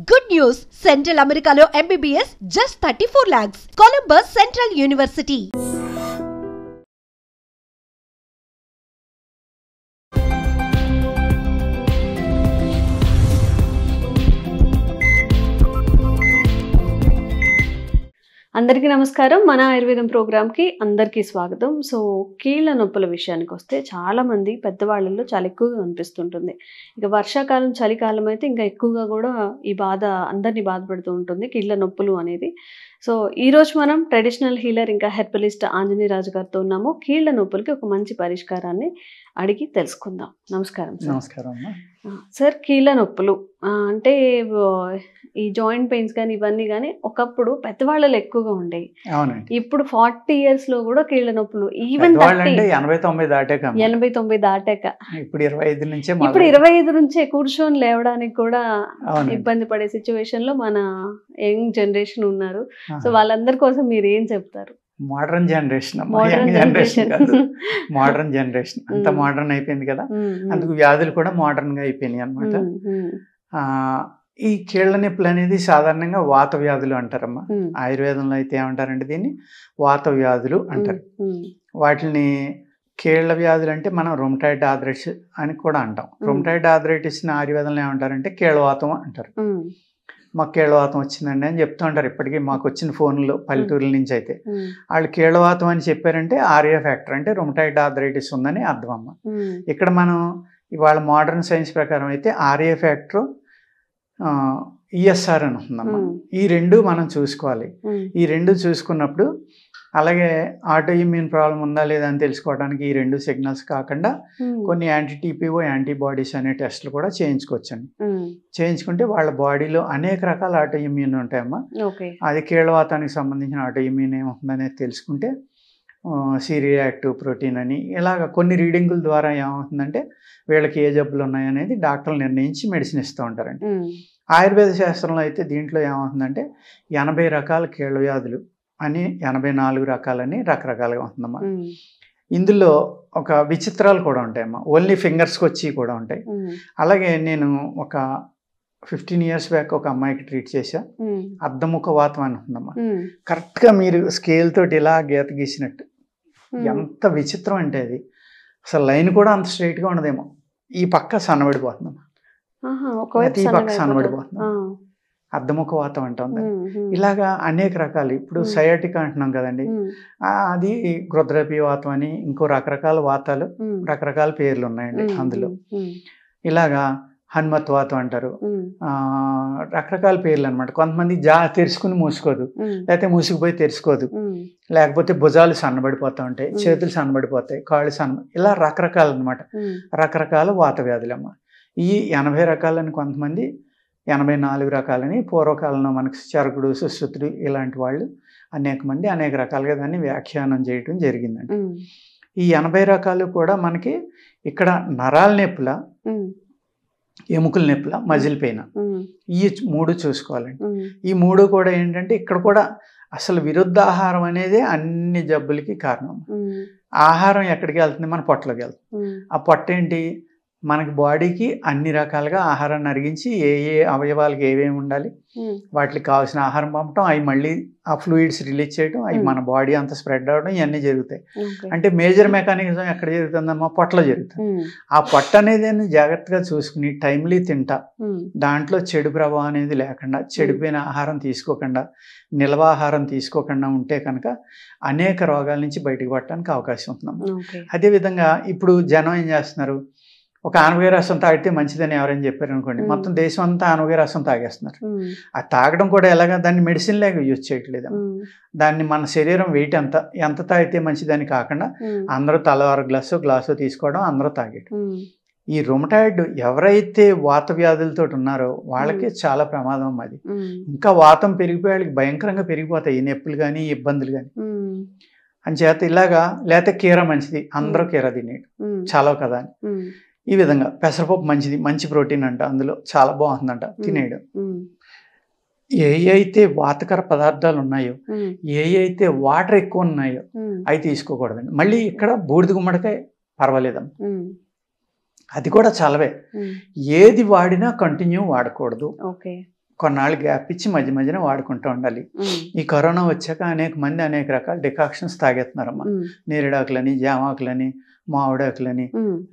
Good news! Central Americano MBBS just 34 lakhs. Columbus Central University. అందరికీ నమస్కారం. మన ఆయుర్వేదం ప్రోగ్రామ్కి అందరికీ స్వాగతం. సో కీళ్ళ నొప్పుల విషయానికి వస్తే చాలామంది పెద్దవాళ్ళల్లో చాలా ఎక్కువగా అనిపిస్తుంటుంది. ఇక వర్షాకాలం చలికాలం అయితే ఇంకా ఎక్కువగా కూడా ఈ బాధ అందరినీ బాధపడుతూ ఉంటుంది, కీళ్ళ నొప్పులు అనేది. సో ఈరోజు మనం ట్రెడిషనల్ హీలర్ ఇంకా హెర్బలిస్ట్ ఆంజనేయ రాజు గారితో ఉన్నాము. కీళ్ళ నొప్పులకి ఒక మంచి పరిష్కారాన్ని అడిగి తెలుసుకుందాం. నమస్కారం సార్. నమస్కారం సార్, కీళ్ళ నొప్పులు అంటే ఈ జాయింట్ పెయిన్స్ కానీ ఇవన్నీ కానీ ఒకప్పుడు పెద్దవాళ్ళలో ఎక్కువగా ఉండేవి. అవునండి. ఇప్పుడు 40 years లో కూడా కీళ్ళ నొప్పులు, ఈవెన్ 80-90 దాటాక 80-90 దాటాక ఇప్పుడు 25 నుంచే ఇప్పుడు 25 నుంచే కూర్చొని లేవడానికి కూడా ఇబ్బంది పడే సిచ్యువేషన్ లో మన యంగ్ జనరేషన్ ఉన్నారు. సో వాళ్ళందరి కోసం మీరు ఏం చెప్తారు? మోడర్న్ జనరేషన్ మోడర్న్ జనరేషన్ అంత మోడర్న్ అయిపోయింది కదా, అందుకు వ్యాధులు కూడా మోడర్న్ గా అయిపోయినాయి అనమాట. ఈ కీళ్ళ నొప్పులు అనేది సాధారణంగా వాత వ్యాధులు అంటారమ్మా. ఆయుర్వేదంలో అయితే ఏమంటారంటే దీన్ని వాత వ్యాధులు అంటారు. వాటిని కీళ్ళ వ్యాధులు అంటే మనం రొమటాయిడ్ ఆర్థరైటిస్ అని కూడా అంటాం. రొమటాయిడ్ ఆర్థరైటిస్ ని ఆయుర్వేదంలో ఏమంటారంటే కీళ్ళవాతం అంటారు. మాకు కీళ్ళవాతం వచ్చిందండి అని చెప్తూ ఉంటారు. ఇప్పటికీ మాకు వచ్చిన ఫోన్లో పల్లెటూరుల నుంచి అయితే వాళ్ళు కీళ్ళవాతం అని చెప్పారంటే ఆర్ఏ ఫ్యాక్టర్ అంటే రొమటాయిడ్ ఆర్థరైటిస్ ఉందని అర్థం అమ్మ. ఇక్కడ మనం ఇవాళ మోడర్న్ సైన్స్ ప్రకారం అయితే ఆర్ఏ ఫ్యాక్టర్ ఈఎస్ఆర్ అని ఉందమ్మా. ఈ రెండు మనం చూసుకోవాలి. ఈ రెండు చూసుకున్నప్పుడు అలాగే ఆటో ఇమ్యూన్ ప్రాబ్లం ఉందా లేదా అని తెలుసుకోవడానికి ఈ రెండు సిగ్నల్స్ కాకుండా కొన్ని యాంటీటీపీఓ యాంటీబాడీస్ అనే టెస్టులు కూడా చేయించుకోవచ్చండి. చేయించుకుంటే వాళ్ళ బాడీలో అనేక రకాల ఆటో ఇమ్యూన్ ఉంటాయమ్మా. అది కీళ్ళవాతానికి సంబంధించిన ఆటో ఇమ్యూన్ ఏమవుతుందనేది తెలుసుకుంటే సిరియాక్టివ్ ప్రోటీన్ అని ఇలాగ కొన్ని రీడింగుల ద్వారా ఏమవుతుందంటే వీళ్ళకి ఏ జబ్బులు ఉన్నాయనేది డాక్టర్లు నిర్ణయించి మెడిసిన్ ఇస్తూ ఉంటారండి. ఆయుర్వేద శాస్త్రంలో అయితే దీంట్లో ఏమవుతుందంటే 80 రకాల కీళ్ళ వ్యాధులు అని 84 రకాలని రకరకాలుగా ఉంటుందమ్మా. ఇందులో ఒక విచిత్రాలు కూడా ఉంటాయమ్మా. ఓన్లీ ఫింగర్స్కి వచ్చి కూడా ఉంటాయి. అలాగే నేను ఒక 15 years బ్యాక్ ఒక అమ్మాయికి ట్రీట్ చేశా. అర్ధముఖ వాతం అని ఉందమ్మా. కరెక్ట్గా మీరు స్కేల్ తోటి ఇలా గీత గీసినట్టు, ఎంత విచిత్రం అంటే అది అసలు లైన్ కూడా అంత స్ట్రైట్గా ఉండదేమో. ఈ పక్క సన్నబడిపోతుందమ్మా, ఈ పక్క సన్నబడిపోతుంది. అర్ధముఖ వాతం అంటుంది. ఇలాగా అనేక రకాలు. ఇప్పుడు సయాటికా అంటున్నాం కదండి, అది గృద్రపీ వాతం అని ఇంకో రకరకాల వాతాలు, రకరకాల పేర్లు ఉన్నాయండి అందులో. ఇలాగా హనుమత్ వాతం అంటారు, రకరకాల పేర్లు అనమాట. కొంతమంది తెరుచుకుని మూసుకోదు, లేకపోతే మూసుకుపోయి తెరుచుకోదు, లేకపోతే భుజాలు సన్నబడిపోతూ ఉంటాయి, చేతులు సన్నబడిపోతాయి, కాళ్ళు ఇలా రకరకాలు అనమాట. రకరకాల వాత వ్యాధులమ్మ. ఈ 80 రకాలని కొంతమంది 84 రకాలని పూర్వకాలంలో మనకు చరకుడు సుశ్రుతుడు ఇలాంటి వాళ్ళు అనేక మంది అనేక రకాలుగా దాన్ని వ్యాఖ్యానం చేయడం జరిగిందండి. ఈ 80 రకాలు కూడా మనకి ఇక్కడ నరాల నొప్పుల, ఎముకల నొప్పుల, మజిల్ పెయిన్, ఈ 3 చూసుకోవాలండి. ఈ 3 కూడా ఏంటంటే ఇక్కడ కూడా అసలు విరుద్ధ ఆహారం అనేది అన్ని జబ్బులకి కారణం. ఆహారం ఎక్కడికి వెళ్తుంది? మన పొట్టలోకి వెళ్తుంది. ఆ పొట్ట ఏంటి? మనకి బాడీకి అన్ని రకాలుగా ఆహారాన్ని అరిగించి ఏ అవయవాలకి ఏమేమి ఉండాలి వాటికి కావాల్సిన ఆహారం పంపడం, అవి మళ్ళీ ఆ ఫ్లూయిడ్స్ రిలీజ్ చేయడం, అవి మన బాడీ అంతా స్ప్రెడ్ అవ్వడం, ఇవన్నీ జరుగుతాయి. అంటే మేజర్ మెకానిజం ఎక్కడ జరుగుతుందమ్మా? పొట్టలో జరుగుతుంది. ఆ పొట్ట అనేది జాగ్రత్తగా చూసుకుని టైమ్లీ తింటా, దాంట్లో చెడు ప్రభావం అనేది లేకుండా, చెడిపోయిన ఆహారం తీసుకోకుండా, నిల్వ ఆహారం తీసుకోకుండా ఉంటే కనుక అనేక రోగాల నుంచి బయటకు పడటానికి అవకాశం ఉంటుందమ్మా. అదేవిధంగా ఇప్పుడు జనం ఏం చేస్తున్నారు? ఒక ఆనపకాయ రసం తాగితే మంచిదని ఎవరైనా చెప్పారు అనుకోండి, మొత్తం దేశం అంతా ఆనపకాయ రసం తాగేస్తున్నారు. అది తాగడం కూడా ఎలాగా? దాన్ని మెడిసిన్ లాగా యూజ్ చేయట్లేదు. దాన్ని మన శరీరం వెయిట్ ఎంత తాగితే మంచిదని కాకుండా అందరూ తలవారు గ్లాసు తీసుకోవడం, అందరూ తాగేయడం. ఈ రొమటాయిడ్ ఎవరైతే వాత వ్యాధులతో ఉన్నారో వాళ్ళకి చాలా ప్రమాదం అది. ఇంకా వాతం పెరిగిపోయి వాళ్ళకి భయంకరంగా పెరిగిపోతాయి ఈ నొప్పులు కానీ ఇబ్బందులు కానీ. అంచేత ఇలాగా లేకపోతే కీర మంచిది, అందరూ కీర తినేయడం చాలా కదా అని. ఈ విధంగా పెసరపప్పు మంచిది, మంచి ప్రోటీన్ అంట, అందులో చాలా బాగుంటుందంట, తినేయడం. ఏ అయితే వాతకర పదార్థాలు ఉన్నాయో, ఏ అయితే వాటర్ ఎక్కువ ఉన్నాయో అవి తీసుకోకూడదండి. మళ్ళీ ఇక్కడ బూడిద గుమ్మడికాయ పర్వాలేదమ్మా, అది కూడా చలవే. ఏది వాడినా కంటిన్యూ వాడకూడదు. కొన్నాళ్ళు గ్యాప్ ఇచ్చి మధ్య మధ్యన వాడుకుంటూ ఉండాలి. ఈ కరోనా వచ్చాక అనేక మంది అనేక రకాల డికాక్షన్స్ తాగేస్తున్నారమ్మా. నేరేడాకులని, జామాకులని, మామిడాకులని,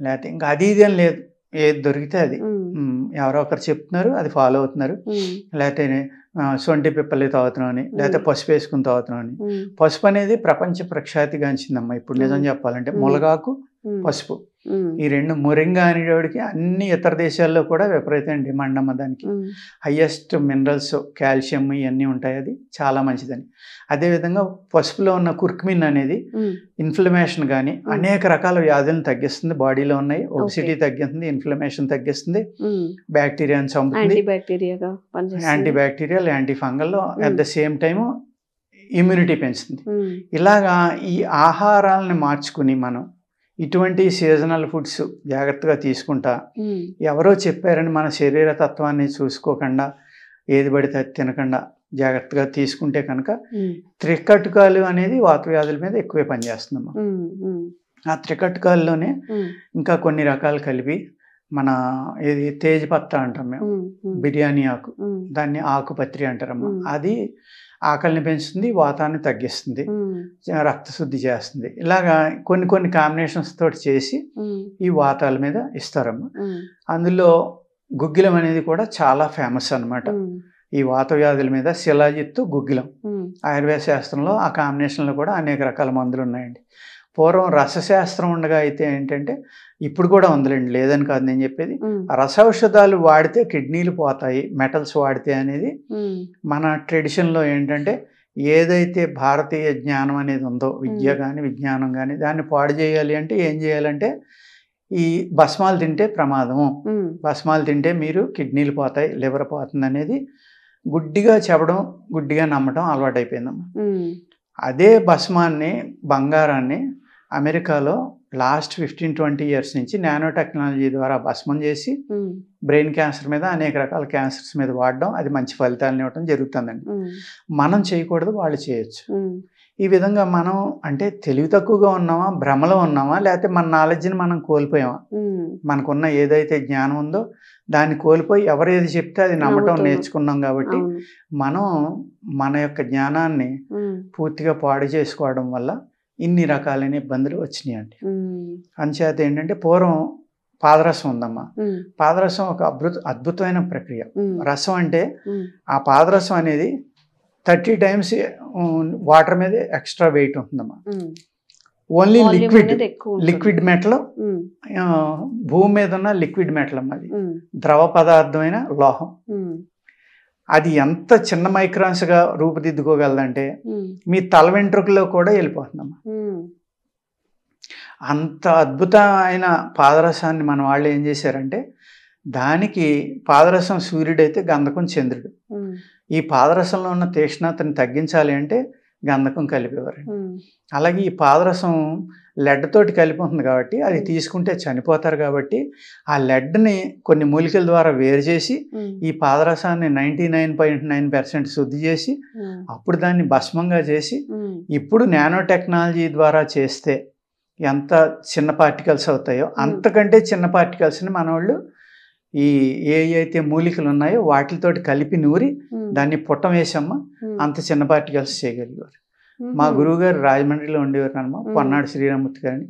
లేకపోతే ఇంకా అది ఇది అని లేదు, ఏది దొరికితే అది ఎవరో ఒకరు చెప్తున్నారు, అది ఫాలో అవుతున్నారు. లేకపోతే సొంటి పిప్పల్లి తాగుతున్నాం అని, లేకపోతే పసుపు వేసుకుని తాగుతున్నాం అని. పసుపు అనేది ప్రపంచ ప్రఖ్యాతిగాంచిందమ్మా ఇప్పుడు నిజం చెప్పాలంటే. ములగాకు, పసుపు, ఈ రెండు, మొరింగా అనేవాడికి అన్ని ఇతర దేశాల్లో కూడా విపరీతమైన డిమాండ్ అమ్మ. దానికి హయ్యెస్ట్ మినరల్స్, కాల్షియం ఇవన్నీ ఉంటాయి, అది చాలా మంచిదని. అదేవిధంగా పసుపులో ఉన్న కుర్కుమిన్ అనేది ఇన్ఫ్లమేషన్ కానీ అనేక రకాల వ్యాధులను తగ్గిస్తుంది. బాడీలో ఉన్నాయి, ఒబిసిటీ తగ్గిస్తుంది, ఇన్ఫ్లమేషన్ తగ్గిస్తుంది, బ్యాక్టీరియాని చంపుతుంది, anti bacterial, anti fungal, at the same time immunity పెంచుతుంది. ఇలాగా ఈ ఆహారాలను మార్చుకుని మనం ఇటువంటి సీజనల్ ఫుడ్స్ జాగ్రత్తగా తీసుకుంటా, ఎవరో చెప్పారని మన శరీర తత్వాన్ని చూసుకోకుండా ఏది పడితే అది తినకుండా జాగ్రత్తగా తీసుకుంటే కనుక త్రికటుకాలు అనేది వాత వ్యాధుల మీద ఎక్కువే పనిచేస్తుందమ్మా. ఆ త్రికటుకాల్లోనే ఇంకా కొన్ని రకాలు కలిపి మన ఇది తేజ్పత్తా అంటాం మేము, బిర్యానీ ఆకు, దాన్ని ఆకుపత్రి అంటారమ్మా. అది ఆకలిని పెంచుతుంది, వాతాన్ని తగ్గిస్తుంది, రక్తశుద్ధి చేస్తుంది. ఇలాగా కొన్ని కొన్ని కాంబినేషన్స్ తోటి చేసి ఈ వాతాల మీద ఇస్తారమ్మా. అందులో గుగ్గిలం అనేది కూడా చాలా ఫేమస్ అన్నమాట. ఈ వాత వ్యాధుల మీద శిలాజిత్తు, గుగ్గిలం, ఆయుర్వేద శాస్త్రంలో ఆ కాంబినేషన్లో కూడా అనేక రకాల మందులు ఉన్నాయండి. పూర్వం రసశాస్త్రం ఉండగా అయితే ఏంటంటే, ఇప్పుడు కూడా ఉందిలేండి, లేదని కాదు నేను చెప్పేది, రసౌషధాలు వాడితే కిడ్నీలు పోతాయి, మెటల్స్ వాడితే అనేది మన ట్రెడిషన్లో ఏంటంటే, ఏదైతే భారతీయ జ్ఞానం అనేది ఉందో, విద్య కానీ విజ్ఞానం కానీ, దాన్ని పాడు చేయాలి అంటే ఏం చేయాలంటే, ఈ భస్మాలు తింటే ప్రమాదము, భస్మాలు తింటే మీరు కిడ్నీలు పోతాయి, లివర్ పోతుంది అనేది గుడ్డిగా చెప్పడం, గుడ్డిగా నమ్మటం అలవాటైపోయిందమ్మా. అదే భస్మాన్ని, బంగారాన్ని అమెరికాలో లాస్ట్ 15-20 years నుంచి నానో టెక్నాలజీ ద్వారా భస్మం చేసి బ్రెయిన్ క్యాన్సర్ మీద, అనేక రకాల క్యాన్సర్స్ మీద వాడడం, అది మంచి ఫలితాలను ఇవ్వడం జరుగుతుందండి. మనం చేయకూడదు, వాళ్ళు చేయొచ్చు. ఈ విధంగా మనం అంటే తెలివి తక్కువగా ఉన్నామా, భ్రమలో ఉన్నామా, లేకపోతే మన నాలెడ్జ్ని మనం కోల్పోయామా, మనకున్న ఏదైతే జ్ఞానం ఉందో దాన్ని కోల్పోయి ఎవరు ఏది చెప్తే అది నమ్మటం నేర్చుకున్నాం. కాబట్టి మనం మన యొక్క జ్ఞానాన్ని పూర్తిగా పాడు చేసుకోవడం వల్ల ఇన్ని రకాలైన ఇబ్బందులు వచ్చినాయండి. అంచేత ఏంటంటే, పూర్వం పాదరసం ఉందమ్మా. పాదరసం ఒక అద్భుతమైన ప్రక్రియ. రసం అంటే ఆ పాదరసం అనేది 30 times వాటర్ మీద ఎక్స్ట్రా వెయిట్ ఉంటుందమ్మా. ఓన్లీ లిక్విడ్ మెటల్, భూమి మీద ఉన్న లిక్విడ్ మెటల్ అమ్మా. అది ద్రవ పదార్థమైన లోహం. అది ఎంత చిన్న మైక్రాన్స్గా రూపుదిద్దుకోగలదంటే మీ తల వెంట్రుకలో కూడా వెళ్ళిపోతుందమ్మా. అంత అద్భుతమైన పాదరసాన్ని మన వాళ్ళు ఏం చేశారంటే, దానికి పాదరసం సూర్యుడైతే గంధకం చంద్రుడు. ఈ పాదరసంలో ఉన్న తీక్ష్ణతని తగ్గించాలి అంటే గంధకం కలిపేవారు. అలాగే ఈ పాదరసం లెడ్ తోటి కలిపి ఉంటుంది కాబట్టి అది తీసుకుంటే చనిపోతారు. కాబట్టి ఆ లెడ్ని కొన్ని మూలికల ద్వారా వేరు చేసి ఈ పాదరసాన్ని 99.9% శుద్ధి చేసి అప్పుడు దాన్ని భస్మంగా చేసి ఇప్పుడు నానో టెక్నాలజీ ద్వారా చేస్తే ఎంత చిన్న పార్టికల్స్ అవుతాయో అంతకంటే చిన్న పార్టికల్స్ని మన వాళ్ళు ఈ అయితే మూలికలు ఉన్నాయో వాటితోటి కలిపి నూరి దాన్ని పుట్టం వేసమ్మ అంత చిన్న పార్టికల్స్ చేయగలిగారు. మా గురువు గారు రాజమండ్రిలో ఉండేవారు అన్నమా, పొన్నాడు శ్రీరామూర్తి గారిని.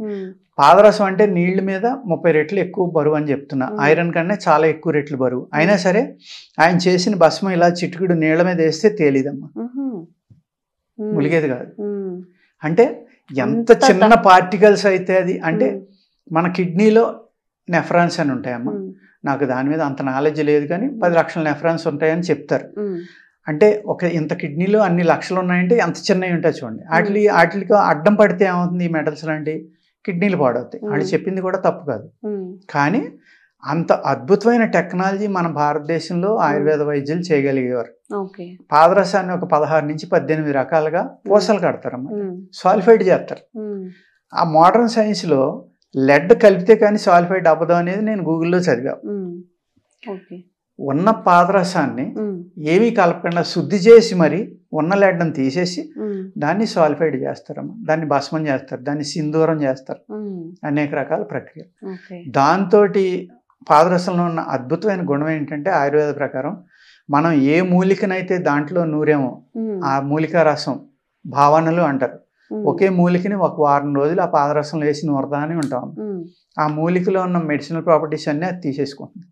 పాదరసం అంటే నీళ్ళ మీద 30 రెట్లు ఎక్కువ బరువు అని చెప్తున్నా, ఐరన్ కన్నా చాలా ఎక్కువ రెట్లు బరువు. అయినా సరే ఆయన చేసిన భస్మం ఇలా చిటుకుడు నీళ్ళ మీద వేస్తే తేలిదమ్మా, ములిగేది కాదు. అంటే ఎంత చిన్న పార్టికల్స్ అయితే అది. అంటే మన కిడ్నీలో నెఫ్రాన్స్ అని ఉంటాయమ్మా. నాకు దాని మీద అంత నాలెడ్జ్ లేదు కానీ 10 లక్షల నెఫ్రాన్స్ ఉంటాయని చెప్తారు. అంటే ఒక ఇంత కిడ్నీలో అన్ని లక్షలు ఉన్నాయంటే ఎంత చిన్నవి ఉంటాయి చూడండి. వాటికి అడ్డం పడితే ఏమవుతుంది, ఈ మెటల్స్ లాంటి కిడ్నీలు పాడవుతాయి. వాళ్ళు చెప్పింది కూడా తప్పు కాదు, కానీ అంత అద్భుతమైన టెక్నాలజీ మన భారతదేశంలో ఆయుర్వేద వైద్యులు చేయగలిగేవారు. పాదరసాన్ని ఒక 16 నుంచి 18 రకాలుగా పూసలు కడతారమ్మా, సాలిఫైడ్ చేస్తారు. ఆ మోడర్న్ సైన్స్లో లెడ్ కలిపితే కానీ సాలిఫైడ్ అవ్వదు అనేది నేను గూగుల్లో చదివా. ఉన్న పాదరసాన్ని ఏమీ కలపకుండా శుద్ధి చేసి మరి ఉన్న లెడ్ని తీసేసి దాన్ని సాలిఫైడ్ చేస్తారమ్మా, దాన్ని భస్మం చేస్తారు, దాన్ని సింధూరం చేస్తారు, అనేక రకాల ప్రక్రియ. దాంతో పాదరసంలో ఉన్న అద్భుతమైన గుణం ఏంటంటే ఆయుర్వేద ప్రకారం మనం ఏ మూలికనైతే దాంట్లో నూరేమో ఆ మూలికా రసం భావనలు అంటారు. ఒకే మూలికని ఒక వారం రోజులు ఆ పాదరసంలో వేసి నూరదాని ఉంటాం. ఆ మూలికలో ఉన్న మెడిసినల్ ప్రాపర్టీస్ అన్నీ అది తీసేసుకుంటుంది.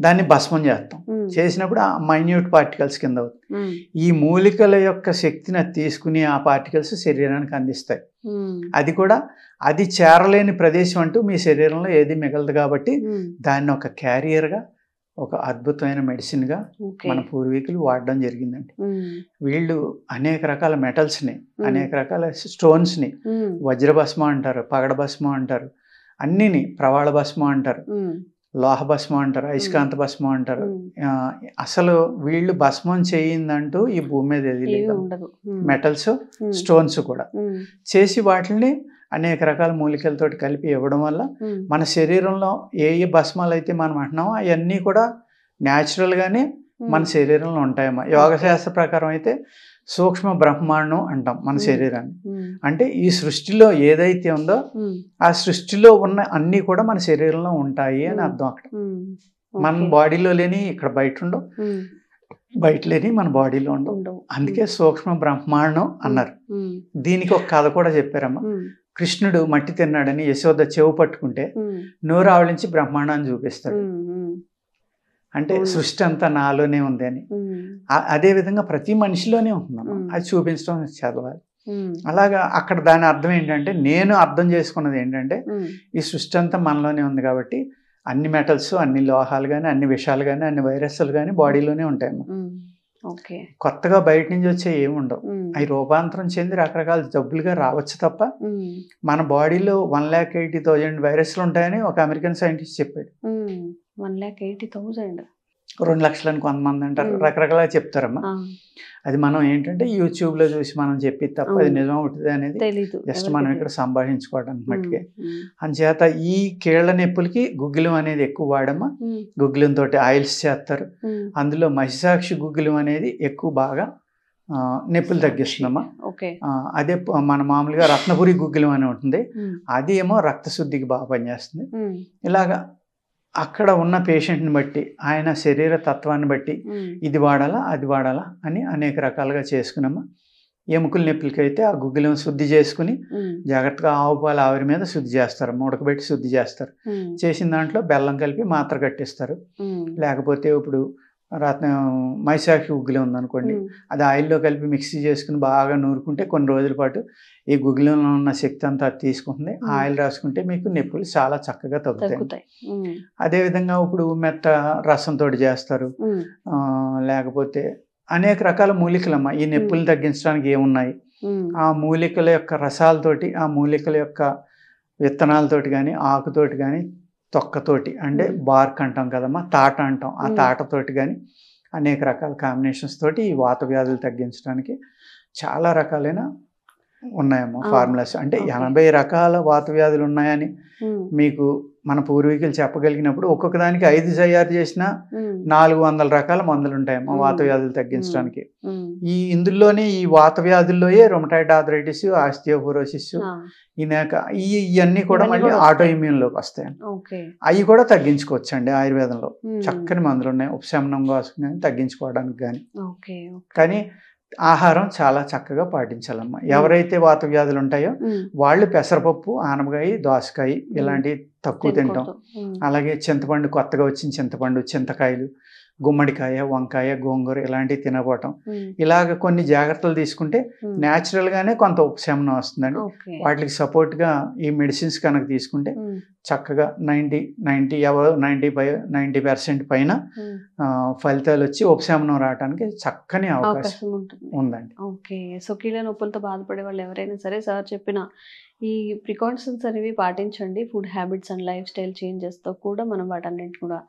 దాన్ని భస్మం చేస్తాం. చేసినప్పుడు ఆ మైన్యూట్ పార్టికల్స్ కింద అవుతుంది. ఈ మూలికల యొక్క శక్తిని అది తీసుకుని ఆ పార్టికల్స్ శరీరానికి అందిస్తాయి. అది కూడా అది చేరలేని ప్రదేశం అంటూ మీ శరీరంలో ఏది మిగలదు కాబట్టి దాన్ని ఒక క్యారియర్గా, ఒక అద్భుతమైన మెడిసిన్గా మన పూర్వీకులు వాడడం జరిగిందండి. వీళ్ళు అనేక రకాల మెటల్స్ని, అనేక రకాల స్టోన్స్ని, వజ్రభస్మ అంటారు, పగడ భస్మ అంటారు, అన్నిని ప్రవాళ భస్మ అంటారు, లోహ భస్మం అంటారు, అయస్కాంత భస్మం అంటారు. అసలు వీళ్ళు భస్మం చేయిందంటూ ఈ భూమి మీద ఏది లేదు. మెటల్స్, స్టోన్స్ కూడా చేసి వాటిని అనేక రకాల మూలికలతోటి కలిపి ఇవ్వడం వల్ల మన శరీరంలో ఏ ఏ భస్మాలు అయితే మనం అంటున్నామో అవన్నీ కూడా న్యాచురల్గానే మన శరీరంలో ఉంటాయమ్మా. యోగశాస్త్ర ప్రకారం అయితే సూక్ష్మ బ్రహ్మాండం అంటాం మన శరీరాన్ని. అంటే ఈ సృష్టిలో ఏదైతే ఉందో ఆ సృష్టిలో ఉన్న అన్నీ కూడా మన శరీరంలో ఉంటాయి అని అర్థం. అక్కడ మన బాడీలో లేని ఇక్కడ బయట ఉండవు, బయట లేని మన బాడీలో ఉండవు. అందుకే సూక్ష్మ బ్రహ్మాండం అన్నారు. దీనికి ఒక కథ కూడా చెప్పారమ్మా. కృష్ణుడు మట్టి తిన్నాడని యశోద చెవు పట్టుకుంటే నోరు ఆవలించి బ్రహ్మాండాన్ని చూపిస్తాడు. అంటే సృష్టి అంతా నాలోనే ఉంది అని. అదేవిధంగా ప్రతి మనిషిలోనే ఉంటున్నాను, అది చూపించడం చదవాలి. అలాగా అక్కడ దాని అర్థం ఏంటంటే, నేను అర్థం చేసుకున్నది ఏంటంటే, ఈ సృష్టి అంతా మనలోనే ఉంది కాబట్టి అన్ని మెటల్స్, అన్ని లోహాలు కానీ, అన్ని విషాలు కానీ, అన్ని వైరస్లు కానీ బాడీలోనే ఉంటాయమ్మా. కొత్తగా బయట నుంచి వచ్చే ఏమి ఉండవు. అవి రూపాంతరం చెంది రకరకాల జబ్బులుగా రావచ్చు తప్ప మన బాడీలో 1,80,000 వైరస్లు ఉంటాయని ఒక అమెరికన్ సైంటిస్ట్ చెప్పాడు. 1,80,000 2 లక్షలని కొంతమంది అంటారు, రకరకాలుగా చెప్తారమ్మా. అది మనం ఏంటంటే యూట్యూబ్లో చూసి మనం చెప్పి తప్ప అది నిజం అవుతుంది అనేది జస్ట్ మనం ఇక్కడ సంభాషించుకోవడానికి మట్టుకే. అందుచేత ఈ కీళ్ల నొప్పులకి గుగ్గిలం అనేది ఎక్కువ వాడమ్మా. గుగ్గిలంతో ఆయిల్స్ చేస్తారు. అందులో మహిషాక్షి గుగ్గిలం అనేది ఎక్కువ బాగా నొప్పులు తగ్గిస్తుందమ్మా. అదే మన మామూలుగా రత్నపురి గుగ్గిలం అని ఉంటుంది, అది ఏమో రక్తశుద్ధికి బాగా పనిచేస్తుంది. ఇలాగా అక్కడ ఉన్న పేషెంట్ని బట్టి, ఆయన శరీర తత్వాన్ని బట్టి ఇది వాడాలా అది వాడాలా అని అనేక రకాలుగా చేసుకున్నామా. ఎముకల నొప్పులకైతే ఆ గుగ్గిలం శుద్ధి చేసుకుని జాగ్రత్తగా ఆవు పాలు ఆవిరి మీద శుద్ధి చేస్తారు, ఉడకబెట్టి శుద్ధి చేస్తారు. చేసిన దాంట్లో బెల్లం కలిపి మాత్ర కట్టిస్తారు. లేకపోతే ఇప్పుడు మైసాక్షి గుగ్గిలం ఉందనుకోండి, అది ఆయిల్లో కలిపి మిక్సీ చేసుకుని బాగా నూరుకుంటే కొన్ని రోజుల పాటు ఈ గుగ్గిలంలో ఉన్న శక్తి అంతా తీసుకుంటుంది. ఆయిల్ రాసుకుంటే మీకు నొప్పులు చాలా చక్కగా తగ్గుతాయి. అదేవిధంగా ఇప్పుడు మెత్త రసంతో చేస్తారు. లేకపోతే అనేక రకాల మూలికలమ్మా ఈ నొప్పులు తగ్గించడానికి ఏమున్నాయి, ఆ మూలికల యొక్క రసాలతోటి, ఆ మూలికల యొక్క విత్తనాలతోటి కానీ, ఆకుతోటి కానీ, తొక్కతోటి అంటే బార్క్ అంటాం కదమ్మా, తాట అంటాం, ఆ తాటతోటి కానీ అనేక రకాల కాంబినేషన్స్ తోటి ఈ వాత వ్యాధులు తగ్గించడానికి చాలా రకాలైన ఉన్నాయమ్మా ఫార్ములాస్. అంటే 80 రకాల వాత వ్యాధులు ఉన్నాయని మీకు మన పూర్వీకులు చెప్పగలిగినప్పుడు ఒక్కొక్క దానికి 5 తయారు చేసినా 400 రకాల మందులు ఉంటాయమ్మా వాత వ్యాధులు తగ్గించడానికి. ఇందులోనే ఈ వాత వ్యాధుల్లోయే రొమటాయిడ్ ఆర్థరైటిస్, ఆస్టియోపోరోసిస్, ఇవన్నీ కూడా మళ్ళీ ఆటో ఇమ్యూన్లోకి వస్తాయి. అవి కూడా తగ్గించుకోవచ్చండి ఆయుర్వేదంలో. చక్కని మందులు ఉన్నాయి ఉపశమనం కోసం కానీ, తగ్గించుకోవడానికి కానీ. కానీ ఆహారం చాలా చక్కగా పాటించాలమ్మా. ఎవరైతే వాత వ్యాధులు ఉంటాయో వాళ్ళు పెసరపప్పు, ఆనపకాయ, దోసకాయ ఇలాంటివి తక్కువ తింటాం. అలాగే చింతపండు, కొత్తగా వచ్చిన చింతపండు, చింతకాయలు, గుమ్మడికాయ, వంకాయ, గోంగూర ఇలాంటివి తినకపోవటం, ఇలాగ కొన్ని జాగ్రత్తలు తీసుకుంటే న్యాచురల్ గానే కొంత ఉపశమనం వస్తుందండి. వాటికి సపోర్ట్ గా ఈ మెడిసిన్స్ కనుక తీసుకుంటే చక్కగా 90% పైన ఫలితాలు వచ్చి ఉపశమనం రావడానికి చక్కని అవకాశం ఉందండి. ఓకే, సో కీళ్ళ నొప్పులతో బాధపడే వాళ్ళు ఎవరైనా సరే సార్ చెప్పిన ఈ ప్రికాషన్స్ అనేవి పాటించండి. Food habits and lifestyle చేంజెస్తో కూడా మనం వాటన్నింటిని కూడా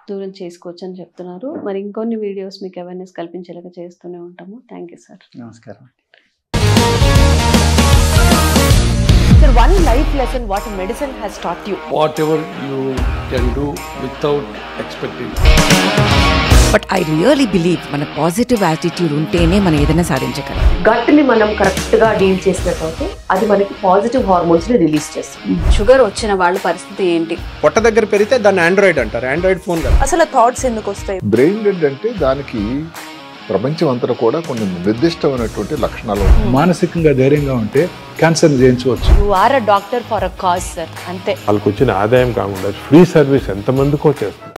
దూరం చేసుకోవచ్చు అని చెప్తున్నారు. మరి ఇంకొన్ని వీడియోస్ మీకు అవేర్నెస్ కల్పించేలాగా చేస్తూనే ఉంటాము. Thank you sir. నమస్కారం. Sir, one life lesson what medicine has taught you. Whatever you can do without expecting. But I really believe మన పాజిటివ్ యాటిట్యూడ్ ఉంటేనే మనం ఏదైనా సాధించగలం. గట్ ని మనం కరెక్ట్ గా డీల్ చేసినట్లయితే అది మనకి పాజిటివ్ హార్మోన్స్ ని రిలీజ్ చేస్తుంది. షుగర్ వచ్చిన వాళ్ళ పరిస్థితి ఏంటి? పొట్ట దగ్గర పెరిగితే దాన్ని ఆండ్రాయిడ్ అంటారు, ఆండ్రాయిడ్ ఫోన్ కాదు. అసలు థాట్స్ ఎందుకు వస్తాయి? బ్రెయిన్ డెడ్ అంటే దానికి ప్రపంచం అంతా కూడా కొన్ని నిర్దిష్టమైనటువంటి లక్షణాలు. మానసికంగా ధైర్యంగా ఉంటే క్యాన్సర్ జయించవచ్చు. You are a doctor for a cause sir, అంతే. వాళ్ళకి వచ్చిన ఆదాయం కాకుండా ఫ్రీ సర్వీస్ ఎంతమందికో చేస్తారు.